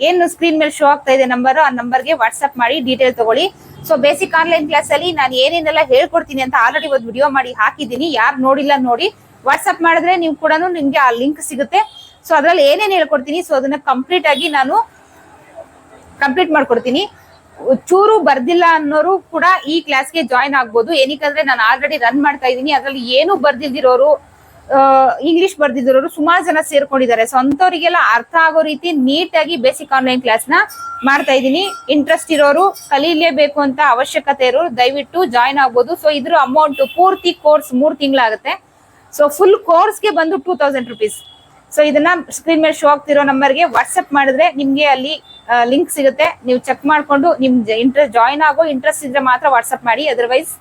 ಏನು ಸ್ಕ್ರೀನ್ ಮೇಲೆ ಶೋ ಆಗ್ತಾ ಇದೆ ನಂಬರ್, ಆ ನಂಬರ್ಗೆ ವಾಟ್ಸ್ಆಪ್ ಮಾಡಿ ಡೀಟೇಲ್ ತಗೊಳ್ಳಿ. ಸೊ ಬೇಸಿಕ್ ಆನ್ಲೈನ್ ಕ್ಲಾಸ್ ಅಲ್ಲಿ ನಾನು ಏನೇನೆಲ್ಲ ಹೇಳ್ಕೊಡ್ತೀನಿ ಅಂತ ಆಲ್ರೆಡಿ ಒಂದು ವಿಡಿಯೋ ಮಾಡಿ ಹಾಕಿದ್ದೀನಿ. ಯಾರು ನೋಡಿಲ್ಲ ನೋಡಿ, ವಾಟ್ಸ್ಆಪ್ ಮಾಡಿದ್ರೆ ನೀವು ಕೂಡ ನಿಮ್ಗೆ ಆ ಲಿಂಕ್ ಸಿಗುತ್ತೆ. ಸೊ ಅದ್ರಲ್ಲಿ ಏನೇನು ಹೇಳ್ಕೊಡ್ತೀನಿ ಸೊ ಅದನ್ನ ಕಂಪ್ಲೀಟ್ ಆಗಿ ನಾನು ಕಂಪ್ಲೀಟ್ ಮಾಡ್ಕೊಡ್ತೀನಿ. ಚೂರು ಬರ್ದಿಲ್ಲ ಅನ್ನೋರು ಕೂಡ ಈ ಕ್ಲಾಸ್ಗೆ ಜಾಯಿನ್ ಆಗ್ಬೋದು. ಏನಕ್ಕಂದ್ರೆ ನಾನು ಆಲ್ರೆಡಿ ರನ್ ಮಾಡ್ತಾ ಇದ್ದೀನಿ. ಅದ್ರಲ್ಲಿ ಏನು ಬರ್ದಿಲ್ದಿರೋರು, ಇಂಗ್ಲಿಷ್ ಬರ್ದಿರೋರು ಸುಮಾರು ಜನ ಸೇರ್ಕೊಂಡಿದ್ದಾರೆ. ಸೊ ಅಂತವರಿಗೆಲ್ಲ ಅರ್ಥ ಆಗೋ ರೀತಿ ನೀಟಾಗಿ ಬೇಸಿಕ್ ಆನ್ಲೈನ್ ಕ್ಲಾಸ್ ನ ಮಾಡ್ತಾ ಇದ್ದೀನಿ. ಇಂಟ್ರೆಸ್ಟ್ ಇರೋರು, ಕಲೀಲೇಬೇಕು ಅಂತ ಅವಶ್ಯಕತೆ ಇರೋರು ದಯವಿಟ್ಟು ಜಾಯಿನ್ ಆಗ್ಬೋದು. ಸೊ ಇದ್ರ ಅಮೌಂಟ್ ಪೂರ್ತಿ ಕೋರ್ಸ್ 3 ತಿಂಗಳಾಗುತ್ತೆ. ಸೊ ಫುಲ್ ಕೋರ್ಸ್ಗೆ ಬಂದು 2000 ರುಪೀಸ್. ಸೊ ಇದನ್ನ ಸ್ಕ್ರೀನ್ ಮೇಲೆ ಶೋ ಆಗ್ತಿರೋ ನಂಬರ್ಗೆ ವಾಟ್ಸ್ಆಪ್ ಮಾಡಿದ್ರೆ ನಿಮ್ಗೆ ಅಲ್ಲಿ ಲಿಂಕ್ ಸಿಗುತ್ತೆ. ನೀವು ಚೆಕ್ ಮಾಡ್ಕೊಂಡು ನಿಮ್ ಇಂಟ್ರೆಸ್ಟ್ ಜಾಯಿನ್ ಆಗೋ ಇಂಟ್ರೆಸ್ಟ್ ಇದ್ರೆ ಮಾತ್ರ ವಾಟ್ಸ್ಆಪ್ ಮಾಡಿ, ಅದರ್ವೈಸ್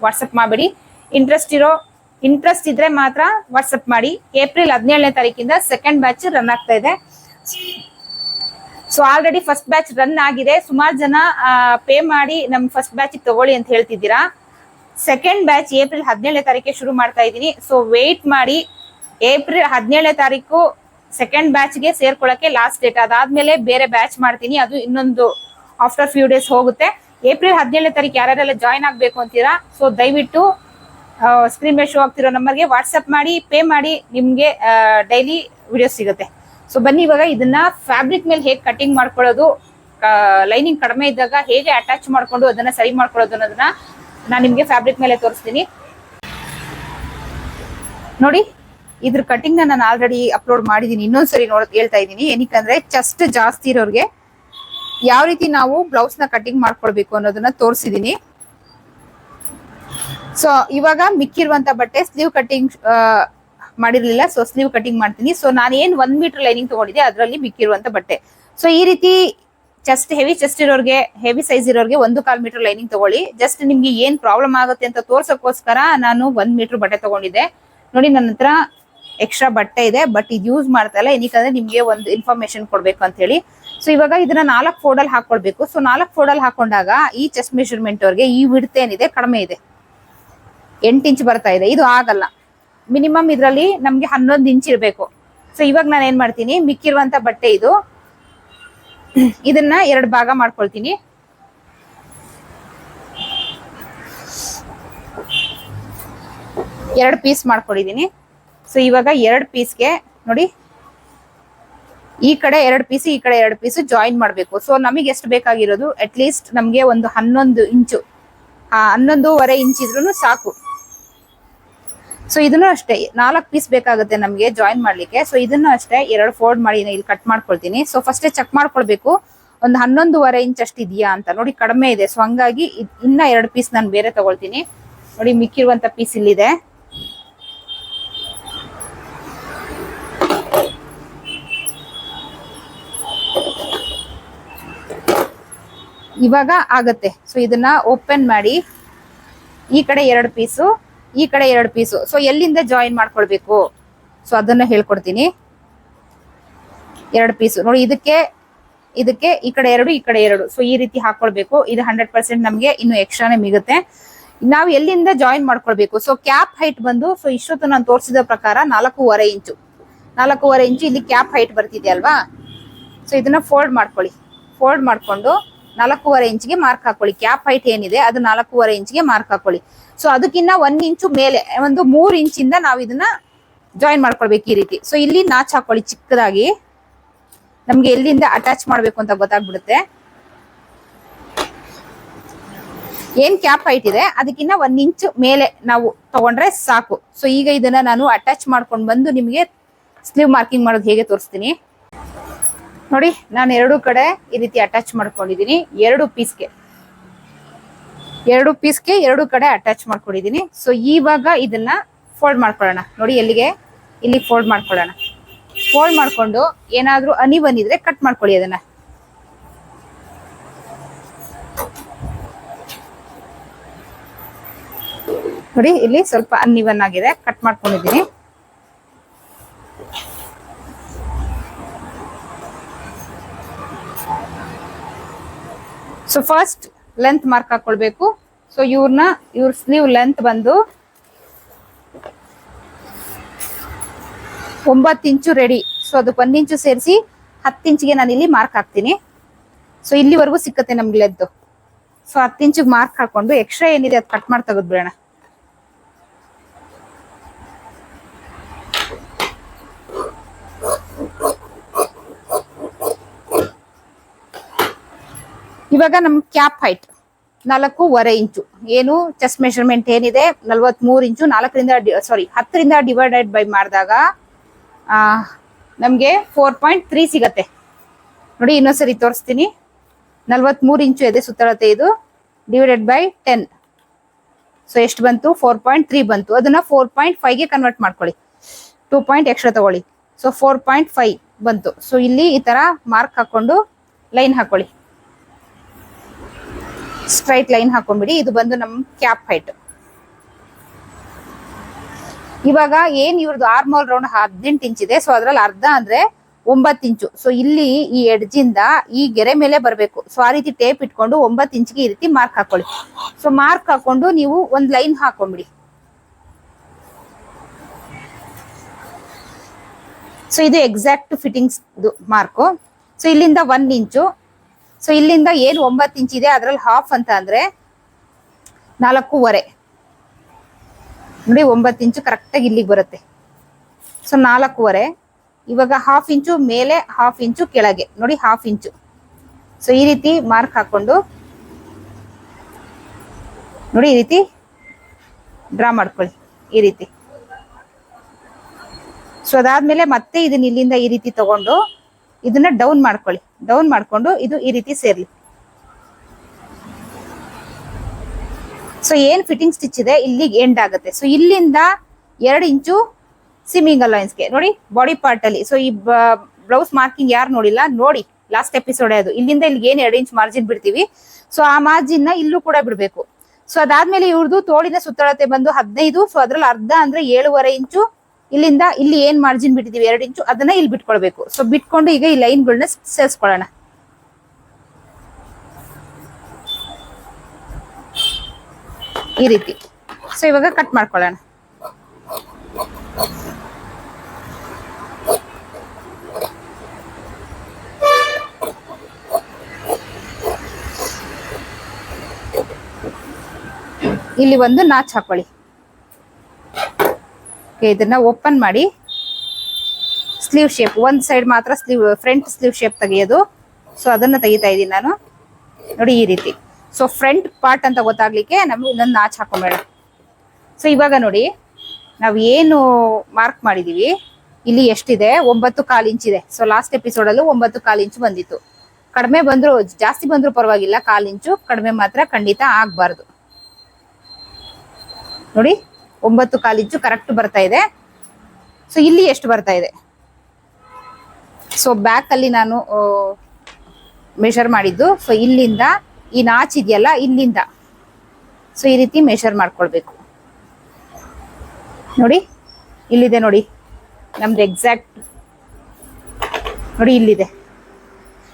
ವಾಟ್ಸ್ಆಪ್ ಮಾಡಬೇಡಿ. ಇಂಟ್ರೆಸ್ಟ್ ಇದ್ರೆ ಮಾತ್ರ ವಾಟ್ಸ್ಆಪ್ ಮಾಡಿ. ಏಪ್ರಿಲ್ 17ನೇ ತಾರೀಕಿಂದ 2nd ಬ್ಯಾಚ್ ರನ್ ಆಗ್ತಾ ಇದೆ. So already first batch run ಆಗಿದೆ. ಸುಮಾರು ಜನ ಪೇ ಮಾಡಿ ನಮ್ ಫಸ್ಟ್ ಬ್ಯಾಚ್ ತಗೊಳ್ಳಿ ಅಂತ ಹೇಳ್ತಿದ್ದೀರಾ. 2nd ಬ್ಯಾಚ್ ಏಪ್ರಿಲ್ 17ನೇ ತಾರೀಕಿಗೆ ಶುರು ಮಾಡ್ತಾ ಇದ್ದೀನಿ. ಸೊ ವೇಟ್ ಮಾಡಿ. ಏಪ್ರಿಲ್ 17ನೇ ತಾರೀಕು 2nd ಬ್ಯಾಚ್ಗೆ ಸೇರ್ಕೊಳ್ಳಕ್ಕೆ ಲಾಸ್ಟ್ ಡೇಟ್. ಅದಾದ್ಮೇಲೆ ಬೇರೆ ಬ್ಯಾಚ್ ಮಾಡ್ತೀನಿ, ಅದು ಇನ್ನೊಂದು ಆಫ್ಟರ್ ಫ್ಯೂ ಡೇಸ್ ಹೋಗುತ್ತೆ. ಏಪ್ರಿಲ್ 17ನೇ ತಾರೀಕು ಯಾರ್ಯಾರೆಲ್ಲ ಜಾಯಿನ್ ಆಗ್ಬೇಕು ಅಂತೀರಾ ಸೊ ದಯವಿಟ್ಟು ಸ್ಕ್ರೀನ್ ಮೇಲೆ ಶೋ ಆಗ್ತಿರೋ ನಂಬರ್ಗೆ ವಾಟ್ಸ್ಆಪ್ ಮಾಡಿ, ಪೇ ಮಾಡಿ, ನಿಮ್ಗೆ ಡೈಲಿ ವಿಡಿಯೋ ಸಿಗುತ್ತೆ. ಸೊ ಬನ್ನಿ ಇವಾಗ ಇದನ್ನ ಫ್ಯಾಬ್ರಿಕ್ ಮೇಲೆ ಹೇಗೆ ಕಟಿಂಗ್ ಮಾಡ್ಕೊಳ್ಳೋದು, ಲೈನಿಂಗ್ ಕಡಿಮೆ ಇದ್ದಾಗ ಹೇಗೆ ಅಟ್ಯಾಚ್ ಮಾಡ್ಕೊಂಡು ಅದನ್ನ ಸರಿ ಮಾಡ್ಕೊಳ್ಳೋದು ಅನ್ನೋದನ್ನ ನಾನು ನಿಮ್ಗೆ ಫ್ಯಾಬ್ರಿಕ್ ಮೇಲೆ ತೋರಿಸ್ತೀನಿ. ನೋಡಿ ಇದ್ರ ಕಟಿಂಗ್ ನಾನು ಆಲ್ರೆಡಿ ಅಪ್ಲೋಡ್ ಮಾಡಿದೀನಿ. ಇನ್ನೊಂದ್ಸರಿ ಹೇಳ್ತಾ ಇದ್ದೀನಿ. ಏನಕ್ಕಂದ್ರೆ ಚೆಸ್ಟ್ ಜಾಸ್ತಿ ಇರೋರ್ಗೆ ಯಾವ ರೀತಿ ನಾವು ಬ್ಲೌಸ್ ನ ಕಟಿಂಗ್ ಮಾಡ್ಕೊಳ್ಬೇಕು ಅನ್ನೋದನ್ನ ತೋರಿಸಿದೀನಿ. ಸೊ ಇವಾಗ ಮಿಕ್ಕಿರುವಂತ ಬಟ್ಟೆ ಸ್ಲೀವ್ ಕಟಿಂಗ್ ಮಾಡಿರ್ಲಿಲ್ಲ. ಸೊ ಸ್ಲೀವ್ ಕಟಿಂಗ್ ಮಾಡ್ತೀನಿ. ಸೊ ನಾನು ಏನ್ 1 ಮೀಟರ್ ಲೈನಿಂಗ್ ತಗೊಂಡಿದ್ದೆ ಅದರಲ್ಲಿ ಮಿಕ್ಕಿರುವಂತ ಬಟ್ಟೆ. ಸೊ ಈ ರೀತಿ ಚೆಸ್ಟ್ ಹೆವಿ ಚೆಸ್ಟ್ ಇರೋರ್ಗೆ, ಹೆವಿ ಸೈಜ್ ಇರೋರ್ಗೆ 1.25 ಮೀಟರ್ ಲೈನಿಂಗ್ ತಗೊಳ್ಳಿ. ಜಸ್ಟ್ ನಿಮ್ಗೆ ಏನ್ ಪ್ರಾಬ್ಲಮ್ ಆಗುತ್ತೆ ಅಂತ ತೋರ್ಸಕ್ಕೋಸ್ಕರ ನಾನು 1 ಮೀಟರ್ ಬಟ್ಟೆ ತಗೊಂಡಿದ್ದೆ. ನೋಡಿ ನನ್ನ ಹತ್ರ ಎಕ್ಸ್ಟ್ರಾ ಬಟ್ಟೆ ಇದೆ, ಬಟ್ ಇದು ಯೂಸ್ ಮಾಡ್ತಾ ಇಲ್ಲ. ಏನಕ್ಕಂದ್ರೆ ನಿಮ್ಗೆ ಒಂದು ಇನ್ಫಾರ್ಮೇಶನ್ ಕೊಡ್ಬೇಕು ಅಂತ ಹೇಳಿ. ಸೊ ಇವಾಗ ಇದನ್ನ 4 ಫೋಲ್ಡಲ್ಲಿ ಹಾಕೊಳ್ಬೇಕು. ಸೊ 4 ಫೋಲ್ಡಲ್ಲಿ ಹಾಕೊಂಡಾಗ ಈ ಚೆಸ್ಟ್ ಮೆಷರ್ಮೆಂಟ್ ಅವ್ರಿಗೆ ಈ ವಿಡ್ತ್ ಏನಿದೆ ಕಡಿಮೆ ಇದೆ, 8 ಇಂಚ್ ಬರ್ತಾ ಇದೆ. ಇದು ಆಗಲ್ಲ. ಮಿನಿಮಮ್ ಇದರಲ್ಲಿ ನಮ್ಗೆ 11 ಇಂಚ್ ಇರಬೇಕು. ಸೊ ಇವಾಗ ನಾನು ಏನ್ ಮಾಡ್ತೀನಿ, ಮಿಕ್ಕಿರುವಂತ ಬಟ್ಟೆ ಇದು ಇದನ್ನ 2 ಭಾಗ ಮಾಡ್ಕೊಳ್ತೀನಿ. ಎರಡು ಪೀಸ್ ಮಾಡ್ಕೊಂಡಿದೀನಿ. ಸೊ ಇವಾಗ 2 ಪೀಸ್ಗೆ ನೋಡಿ, ಈ ಕಡೆ 2 ಪೀಸ್, ಈ ಕಡೆ 2 ಪೀಸ್ ಜಾಯಿನ್ ಮಾಡಬೇಕು. ಸೊ ನಮಗೆ ಎಷ್ಟು ಬೇಕಾಗಿರೋದು, ಅಟ್ ಲೀಸ್ಟ್ ನಮಗೆ ಒಂದು 11 ಇಂಚು, 11.5 ಇಂಚ್ ಇದ್ರೂ ಸಾಕು. ಸೊ ಇದನ್ನು ಅಷ್ಟೇ 4 ಪೀಸ್ ಬೇಕಾಗುತ್ತೆ ನಮಗೆ ಜಾಯಿನ್ ಮಾಡ್ಲಿಕ್ಕೆ. ಸೊ ಇದನ್ನು ಅಷ್ಟೇ 2 ಫೋಲ್ಡ್ ಮಾಡಿ ಇಲ್ಲಿ ಕಟ್ ಮಾಡ್ಕೊಳ್ತೀನಿ. ಸೊ ಫಸ್ಟ್ ಚೆಕ್ ಮಾಡ್ಕೊಳ್ಬೇಕು ಒಂದು 11.5 ಇಂಚ್ ಅಷ್ಟು ಇದೆಯಾ ಅಂತ. ನೋಡಿ ಕಡಿಮೆ ಇದೆ, ಸೊ ಹಂಗಾಗಿ ಇನ್ನ 2 ಪೀಸ್ ನಾನು ಬೇರೆ ತಗೊಳ್ತೀನಿ. ನೋಡಿ ಮಿಕ್ಕಿರುವಂತ ಪೀಸ್ ಇಲ್ಲಿದೆ. ಇವಾಗ ಆಗತ್ತೆ. ಸೊ ಇದನ್ನ ಓಪನ್ ಮಾಡಿ ಈ ಕಡೆ 2 ಪೀಸು, ಈ ಕಡೆ 2 ಪೀಸು. ಸೊ ಎಲ್ಲಿಂದ ಜಾಯಿನ್ ಮಾಡ್ಕೊಳ್ಬೇಕು, ಸೊ ಅದನ್ನ ಹೇಳ್ಕೊಡ್ತೀನಿ. 2 ಪೀಸು ನೋಡಿ, ಇದಕ್ಕೆ ಈ ಕಡೆ 2, ಈ ಕಡೆ 2. ಸೊ ಈ ರೀತಿ ಹಾಕೊಳ್ಬೇಕು. ಇದು 100% ನಮ್ಗೆ ಇನ್ನು ಎಕ್ಸ್ಟ್ರಾನೇ ಮಿಗುತ್ತೆ. ನಾವು ಎಲ್ಲಿಂದ ಜಾಯಿನ್ ಮಾಡ್ಕೊಳ್ಬೇಕು, ಸೊ ಕ್ಯಾಪ್ ಹೈಟ್ ಬಂದು, ಸೊ ಇಷ್ಟೊತ್ತು ನಾನು ತೋರಿಸಿದ ಪ್ರಕಾರ 4.5 ಇಂಚು, 4.5 ಇಂಚು ಇಲ್ಲಿ ಕ್ಯಾಪ್ ಹೈಟ್ ಬರ್ತಿದೆ ಅಲ್ವಾ. ಸೊ ಇದನ್ನ ಫೋಲ್ಡ್ ಮಾಡ್ಕೊಳ್ಳಿ. ಫೋಲ್ಡ್ ಮಾಡ್ಕೊಂಡು 4.5 ಇಂಚ್ಗೆ ಮಾರ್ಕ್ ಹಾಕೊಳ್ಳಿ. ಕ್ಯಾಪ್ ಹೈಟ್ ಏನಿದೆ ಅದು 4.5 ಇಂಚ್ಗೆ ಮಾರ್ಕ್ ಹಾಕೊಳ್ಳಿ. ಸೊ ಅದಕ್ಕಿಂತ 1 ಇಂಚು ಮೇಲೆ ಒಂದು 3 ಇಂಚಿಂದ ನಾವು ಇದನ್ನ ಜಾಯಿನ್ ಮಾಡ್ಕೊಳ್ಬೇಕು ಈ ರೀತಿ. ಸೊ ಇಲ್ಲಿ ನಾಚ್ ಹಾಕೊಳ್ಳಿ ಚಿಕ್ಕದಾಗಿ, ನಮ್ಗೆ ಎಲ್ಲಿಂದ ಅಟ್ಯಾಚ್ ಮಾಡ್ಬೇಕು ಅಂತ ಗೊತ್ತಾಗ್ಬಿಡುತ್ತೆ. ಏನ್ ಕ್ಯಾಪ್ ಹೈಟ್ ಇದೆ ಅದಕ್ಕಿಂತ 1 ಇಂಚ್ ಮೇಲೆ ನಾವು ತಗೊಂಡ್ರೆ ಸಾಕು. ಸೊ ಈಗ ಇದನ್ನ ನಾನು ಅಟ್ಯಾಚ್ ಮಾಡ್ಕೊಂಡು ಬಂದು ನಿಮಗೆ ಸ್ಲೀವ್ ಮಾರ್ಕಿಂಗ್ ಮಾಡೋದು ಹೇಗೆ ತೋರಿಸ್ತೀನಿ ನೋಡಿ. ನಾನು 2 ಕಡೆ ಈ ರೀತಿ ಅಟ್ಯಾಚ್ ಮಾಡ್ಕೊಂಡಿದೀನಿ. 2 ಪೀಸ್ಗೆ 2 ಕಡೆ ಅಟ್ಯಾಚ್ ಮಾಡ್ಕೊಂಡಿದೀನಿ. ಸೊ ಇವಾಗ ಇದನ್ನ ಫೋಲ್ಡ್ ಮಾಡ್ಕೊಳ್ಳೋಣ. ನೋಡಿ ಎಲ್ಲಿಗೆ, ಇಲ್ಲಿ ಫೋಲ್ಡ್ ಮಾಡ್ಕೊಳ್ಳೋಣ. ಫೋಲ್ಡ್ ಮಾಡ್ಕೊಂಡು ಏನಾದ್ರೂ ಅನಿವನ್ ಇದ್ರೆ ಕಟ್ ಮಾಡ್ಕೊಳ್ಳಿ ಅದನ್ನ. ನೋಡಿ ಇಲ್ಲಿ ಸ್ವಲ್ಪ ಅನ್ಇವನ್ ಆಗಿದೆ, ಕಟ್ ಮಾಡ್ಕೊಂಡಿದ್ದೀನಿ. ಸೊ ಫಸ್ಟ್ ಲೆಂತ್ ಮಾರ್ಕ್ ಹಾಕೊಳ್ಬೇಕು. ಸೊ ಇವ್ರ ಸ್ಲೀವ್ ಲೆಂತ್ ಬಂದು 9 ಇಂಚು ರೆಡಿ. ಸೊ ಅದಕ್ಕೆ 1 ಇಂಚು ಸೇರಿಸಿ 10 ಇಂಚಿಗೆ ನಾನು ಇಲ್ಲಿ ಮಾರ್ಕ್ ಹಾಕ್ತೀನಿ. ಸೊ ಇಲ್ಲಿವರೆಗೂ ಸಿಕ್ಕತ್ತೆ ನಮ್ಗೆ ಲೆಂತ್. ಸೊ 10 ಇಂಚಿಗೆ ಮಾರ್ಕ್ ಹಾಕೊಂಡು ಎಕ್ಸ್ಟ್ರಾ ಏನಿದೆ ಅದು ಕಟ್ ಮಾಡಿ ತೆಗೆದ್ಬಿಡೋಣ. ಇವಾಗ ನಮ್ ಕ್ಯಾಪ್ ಹೈಟ್ 4.5 ಇಂಚು, ಏನು ಚೆಸ್ಟ್ ಮೆಷರ್ಮೆಂಟ್ ಏನಿದೆ 43 ಇಂಚು, 10ರಿಂದ ಡಿವೈಡೆಡ್ ಬೈ ಮಾಡಿದಾಗ ನಮ್ಗೆ 4.3 ಸಿಗತ್ತೆ. ನೋಡಿ ಇನ್ನೊಂದ್ಸರಿ ತೋರಿಸ್ತೀನಿ. 43 ಇಂಚು ಇದೆ ಸುತ್ತಳತೆ, ಇದು ಡಿವೈಡೆಡ್ ಬೈ 10. ಸೊ ಎಷ್ಟು ಬಂತು, 4.3 ಬಂತು. ಅದನ್ನ 4.5ಗೆ ಕನ್ವರ್ಟ್ ಮಾಡ್ಕೊಳ್ಳಿ, 2 ಪಾಯಿಂಟ್ ಎಕ್ಸ್ಟ್ರಾ ತಗೊಳ್ಳಿ. ಸೊ 4.5 ಬಂತು. ಸೊ ಇಲ್ಲಿ ಈ ತರ ಮಾರ್ಕ್ ಹಾಕೊಂಡು ಲೈನ್ ಹಾಕೊಳ್ಳಿ, ಸ್ಟ್ರೈಟ್ ಲೈನ್ ಹಾಕೊಂಡ್ಬಿಡಿ. ಇದು ಬಂದು ನಮ್ ಕ್ಯಾಪ್ ಹೈಟ್. ಇವಾಗ ಏನ್ ಇವ್ರದ್ದು ಆರ್ಮೋಲ್ ರೌಂಡ್ 18 ಇಂಚ್ ಇದೆ. ಸೊ ಅದ್ರಲ್ಲಿ ಅರ್ಧ ಅಂದ್ರೆ 9 ಇಂಚು. ಸೊ ಇಲ್ಲಿ ಈ ಎಡ್ಜಿಂದ ಈ ಗೆರೆ ಮೇಲೆ ಬರ್ಬೇಕು. ಸೊ ಆ ರೀತಿ ಟೇಪ್ ಇಟ್ಕೊಂಡು 9 ಇಂಚ್ಗೆ ಈ ರೀತಿ ಮಾರ್ಕ್ ಹಾಕೊಳ್ಳಿ. ಸೊ ಮಾರ್ಕ್ ಹಾಕೊಂಡು ನೀವು ಒಂದ್ ಲೈನ್ ಹಾಕೊಂಡ್ಬಿಡಿ. ಸೊ ಇದು ಎಕ್ಸಾಕ್ಟ್ ಫಿಟ್ಟಿಂಗ್ಸ್ ಮಾರ್ಕು. ಸೊ ಇಲ್ಲಿಂದ 1 ಇಂಚು. ಸೊ ಇಲ್ಲಿಂದ ಏನು 9 ಇಂಚ್ ಇದೆ ಅದ್ರಲ್ಲಿ ಹಾಫ್ ಅಂತ ಅಂದ್ರೆ 4.5. ನೋಡಿ 9 ಇಂಚು ಕರೆಕ್ಟ್ ಆಗಿ ಇಲ್ಲಿಗೆ ಬರುತ್ತೆ. ಸೊ 4.5. ಇವಾಗ ಹಾಫ್ ಇಂಚು ಮೇಲೆ, ಹಾಫ್ ಇಂಚು ಕೆಳಗೆ, ನೋಡಿ ಹಾಫ್ ಇಂಚು. ಸೊ ಈ ರೀತಿ ಮಾರ್ಕ್ ಹಾಕೊಂಡು ನೋಡಿ ಈ ರೀತಿ ಡ್ರಾ ಮಾಡ್ಕೊಳ್ಳಿ, ಈ ರೀತಿ. ಸೊ ಅದಾದ್ಮೇಲೆ ಮತ್ತೆ ಇದನ್ನ ಇಲ್ಲಿಂದ ಈ ರೀತಿ ತಗೊಂಡು ಇದನ್ನ ಡೌನ್ ಮಾಡ್ಕೊಳ್ಳಿ. ಡೌನ್ ಮಾಡ್ಕೊಂಡು ಇದು ಈ ರೀತಿ ಸೇರ್ಲಿ. ಸೊ ಏನ್ ಫಿಟ್ಟಿಂಗ್ ಸ್ಟಿಚ್ ಇದೆ ಇಲ್ಲಿಗೆ ಎಂಡ್ ಆಗುತ್ತೆ. ಸೊ ಇಲ್ಲಿಂದ 2 ಇಂಚು ಸಿಮ್ಮಿಂಗ್ ಅಲೈನ್ಸ್ಗೆ ನೋಡಿ ಬಾಡಿ ಪಾರ್ಟ್ ಅಲ್ಲಿ. ಸೊ ಈ ಬ್ಲೌಸ್ ಮಾರ್ಕಿಂಗ್ ಯಾರು ನೋಡಿಲ್ಲ ನೋಡಿ, ಲಾಸ್ಟ್ ಎಪಿಸೋಡ್ ಅದು. ಇಲ್ಲಿಂದ ಇಲ್ಲಿಗೆ ಏನ್ 2 ಇಂಚ್ ಮಾರ್ಜಿನ್ ಬಿಡ್ತೀವಿ, ಸೊ ಆ ಮಾರ್ಜಿನ್ ನ ಇಲ್ಲೂ ಕೂಡ ಬಿಡ್ಬೇಕು. ಸೊ ಅದಾದ್ಮೇಲೆ ಇವ್ರದ್ದು ತೋಳಿನ ಸುತ್ತಳತೆ ಬಂದು 15. ಸೊ ಅದ್ರಲ್ಲಿ ಅರ್ಧ ಅಂದ್ರೆ 7.5 ಇಂಚು. ಇಲ್ಲಿಂದ ಇಲ್ಲಿ ಏನ್ ಮಾರ್ಜಿನ್ ಬಿಟ್ಟಿದೀವಿ 2 ಇಂಚು, ಅದನ್ನ ಇಲ್ಲಿ ಬಿಟ್ಕೊಳ್ಬೇಕು. ಸೊ ಬಿಟ್ಕೊಂಡು ಈಗ ಈ ಲೈನ್ಗಳನ್ನ ಸೇರಿಸ್ಕೊಳ್ಳೋಣ. ಈ ರೀತಿ. ಸೊ ಇವಾಗ ಕಟ್ ಮಾಡ್ಕೊಳ್ಳೋಣ. ಇಲ್ಲಿ ಒಂದು ನಾಚ್ ಹಾಕೊಳ್ಳಿ. ಇದನ್ನ ಓಪನ್ ಮಾಡಿ ಸ್ಲೀವ್ ಶೇಪ್ ಒಂದ್ ಸೈಡ್ ಮಾತ್ರ ಫ್ರಂಟ್ ಸ್ಲೀವ್ ಶೇಪ್ ತೆಗೆಯೋದು. ಸೊ ಅದನ್ನ ತೆಗಿತಾ ಇದ್ದೀನಿ ನಾನು ನೋಡಿ ಈ ರೀತಿ. ಸೊ ಫ್ರಂಟ್ ಪಾರ್ಟ್ ಅಂತ ಗೊತ್ತಾಗ್ಲಿಕ್ಕೆ ನಮ್ಗೆ ಇನ್ನೊಂದು ನಾಚ್ ಹಾಕೊಂಬೇಡ. ಸೊ ಇವಾಗ ನೋಡಿ ನಾವು ಏನು ಮಾರ್ಕ್ ಮಾಡಿದೀವಿ ಇಲ್ಲಿ ಎಷ್ಟಿದೆ, 9.25 ಇಂಚ್ ಇದೆ. ಸೊ ಲಾಸ್ಟ್ ಎಪಿಸೋಡ್ ಅಲ್ಲೂ 9.25 ಇಂಚ್ ಬಂದಿತ್ತು. ಕಡಿಮೆ ಬಂದ್ರು ಜಾಸ್ತಿ ಬಂದ್ರು ಪರವಾಗಿಲ್ಲ, 1/4 ಇಂಚು ಕಡಿಮೆ ಮಾತ್ರ ಖಂಡಿತ ಆಗ್ಬಾರ್ದು. ನೋಡಿ 9.25 ಇಂಚು ಕರೆಕ್ಟ್ ಬರ್ತಾ ಇದೆ. ಸೊ ಇಲ್ಲಿ ಎಷ್ಟು ಬರ್ತಾ ಇದೆ, ಸೊ ಬ್ಯಾಕ್ ಅಲ್ಲಿ ನಾನು ಮೆಷರ್ ಮಾಡಿದ್ದು. ಸೊ ಇಲ್ಲಿಂದ ಈ ನಾಚ್ ಇದೆಯಲ್ಲ ಇಲ್ಲಿಂದ, ಸೊ ಈ ರೀತಿ ಮೆಷರ್ ಮಾಡ್ಕೊಳ್ಬೇಕು. ನೋಡಿ ಇಲ್ಲಿದೆ, ನೋಡಿ ನಮ್ದು ಎಕ್ಸಾಕ್ಟ್ ನೋಡಿ ಇಲ್ಲಿದೆ.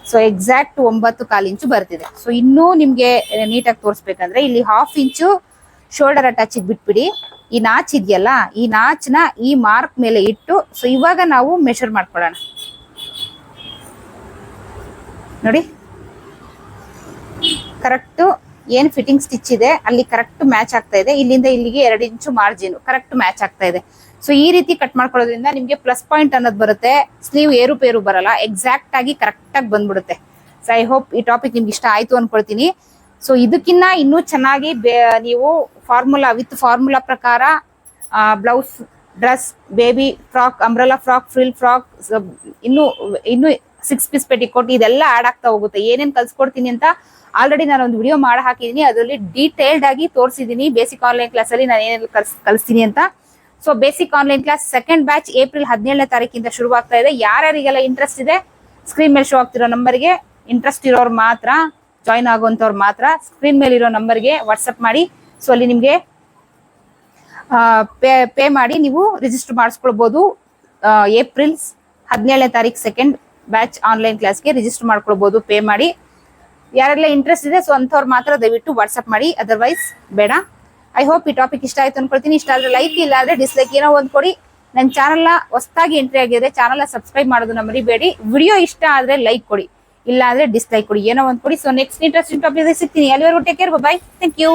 ಸೊ ಎಕ್ಸಾಕ್ಟ್ 9.25 ಇಂಚು ಬರ್ತಿದೆ. ಸೊ ಇನ್ನೂ ನಿಮ್ಗೆ ನೀಟಾಗಿ ತೋರಿಸ್ಬೇಕಂದ್ರೆ ಇಲ್ಲಿ 1/2 ಇಂಚು ಶೋಲ್ಡರ್ ಅಟ್ಯಾಚ್ ಬಿಟ್ಬಿಡಿ. ಈ ನಾಚ್ ಇದೆಯಲ್ಲ ಈ ನಾಚ್ನ ಈ ಮಾರ್ಕ್ ಮೇಲೆ ಇಟ್ಟು, ಸೊ ಇವಾಗ ನಾವು ಮೆಷರ್ ಮಾಡ್ಕೊಳ್ಳೋಣ. ನೋಡಿ ಕರೆಕ್ಟ್ ಏನ್ ಫಿಟ್ಟಿಂಗ್ ಸ್ಟಿಚ್ ಇದೆ ಅಲ್ಲಿ ಕರೆಕ್ಟ್ ಮ್ಯಾಚ್ ಆಗ್ತಾ ಇದೆ. ಇಲ್ಲಿಂದ ಇಲ್ಲಿಗೆ 2 ಇಂಚು ಮಾರ್ಜಿನ್ ಕರೆಕ್ಟ್ ಮ್ಯಾಚ್ ಆಗ್ತಾ ಇದೆ. ಸೊ ಈ ರೀತಿ ಕಟ್ ಮಾಡ್ಕೊಳ್ಳೋದ್ರಿಂದ ನಿಮ್ಗೆ ಪ್ಲಸ್ ಪಾಯಿಂಟ್ ಅನ್ನೋದು ಬರುತ್ತೆ. ಸ್ಲೀವ್ ಏರುಪೇರು ಬರಲ್ಲ, ಎಕ್ಸಾಕ್ಟ್ ಆಗಿ ಕರೆಕ್ಟ್ ಆಗಿ ಬಂದ್ಬಿಡುತ್ತೆ. ಸೊ ಐ ಹೋಪ್ ಈ ಟಾಪಿಕ್ ನಿಮ್ಗೆ ಇಷ್ಟ ಆಯ್ತು ಅನ್ಕೊಳ್ತೀನಿ. ಸೊ ಇದಕ್ಕಿನ್ನ ಇನ್ನೂ ಚೆನ್ನಾಗಿ ನೀವು ವಿತ್ ಫಾರ್ಮುಲಾ ಪ್ರಕಾರ blouse, dress, baby frock, umbrella frock, frill frock, ಇನ್ನು 6 ಪೀಸ್ ಪೆಟಿಕೋಟ್ ಇದೆಲ್ಲ ಆಡ್ ಆಗ್ತಾ ಹೋಗುತ್ತೆ. ಏನೇನ್ ಕಲ್ಸ್ಕೊಡ್ತೀನಿ ಅಂತ ಆಲ್ರೆಡಿ ನಾನು ಒಂದು ವಿಡಿಯೋ ಮಾಡಿ ಹಾಕಿದೀನಿ. ಅದರಲ್ಲಿ ಡೀಟೇಲ್ಡ್ ಆಗಿ ತೋರಿಸಿದೀನಿ ಬೇಸಿಕ್ ಆನ್ಲೈನ್ ಕ್ಲಾಸ್ ಅಲ್ಲಿ ನಾನು ಏನೆಲ್ಲ ಕಲಿಸ್ತೀನಿ ಅಂತ. So basic online class second batch April 17ನೇ ತಾರೀಕಿಂದ ಶುರುವಾಗ್ತಾ ಇದೆ. ಯಾರ್ಯಾರಿಗೆಲ್ಲ ಇಂಟ್ರೆಸ್ಟ್ ಇದೆ ಸ್ಕ್ರೀನ್ ಮೇಲೆ ಶೋ ಆಗ್ತಿರೋ ನಂಬರ್ಗೆ ಇಂಟ್ರೆಸ್ಟ್ ಇರೋರು ಮಾತ್ರ, ಜಾಯಿನ್ ಆಗುವಂತವ್ರು ಮಾತ್ರ ಸ್ಕ್ರೀನ್ ಮೇಲೆ ಇರೋ ನಂಬರ್ಗೆ ವಾಟ್ಸಪ್ ಮಾಡಿ. ಸೊ ಅಲ್ಲಿ ನಿಮ್ಗೆ ಪೇ ಮಾಡಿ ನೀವು ರಿಜಿಸ್ಟರ್ ಮಾಡಿಸ್ಕೊಳ್ಬಹುದು. ಏಪ್ರಿಲ್ 17ನೇ ತಾರೀಕು ಸೆಕೆಂಡ್ ಬ್ಯಾಚ್ ಆನ್ಲೈನ್ ಕ್ಲಾಸ್ಗೆ ರಿಜಿಸ್ಟರ್ ಮಾಡ್ಕೊಳ್ಬಹುದು ಪೇ ಮಾಡಿ. ಯಾರೆಲ್ಲ ಇಂಟ್ರೆಸ್ಟ್ ಇದೆ ಸೊ ಅಂಥವ್ರು ಮಾತ್ರ ದಯವಿಟ್ಟು ವಾಟ್ಸಪ್ ಮಾಡಿ, ಅದರ್ವೈಸ್ ಬೇಡ. ಐ ಹೋಪ್ ಈ ಟಾಪಿಕ್ ಇಷ್ಟ ಆಯ್ತು ಅನ್ಕೊಳ್ತೀನಿ. ಇಷ್ಟ ಆದ್ರೆ ಲೈಕ್, ಇಲ್ಲ ಆದ್ರೆ ಡಿಸ್ಲೈಕ್ ಏನೋ ಒಂದು ಕೊಡಿ. ನನ್ನ ಚಾನಲ್ನ ಹೊಸದಾಗಿ ಎಂಟ್ರಿ ಆಗಿದೆ, ಚಾನಲ್ನ ಸಬ್ಸ್ಕ್ರೈಬ್ ಮಾಡೋದನ್ನ ಮರಿಬೇಡಿ. ವಿಡಿಯೋ ಇಷ್ಟ ಆದ್ರೆ ಲೈಕ್ ಕೊಡಿ, ಇಲ್ಲ ಆದ್ರೆ ಡಿಸ್ಲೈಕ್ ಕೊಡಿ, ಏನೋ ಒಂದು ಕೊಡಿ. ಸೊ ನೆಕ್ಸ್ಟ್ ಇಂಟ್ರೆಸ್ಟಿಂಗ್ ಟಾಪಿಕ್ ಸಿಗ್ತೀನಿ. ಅಲ್ಲಿವರೆಗೂ take care, bye, thank you.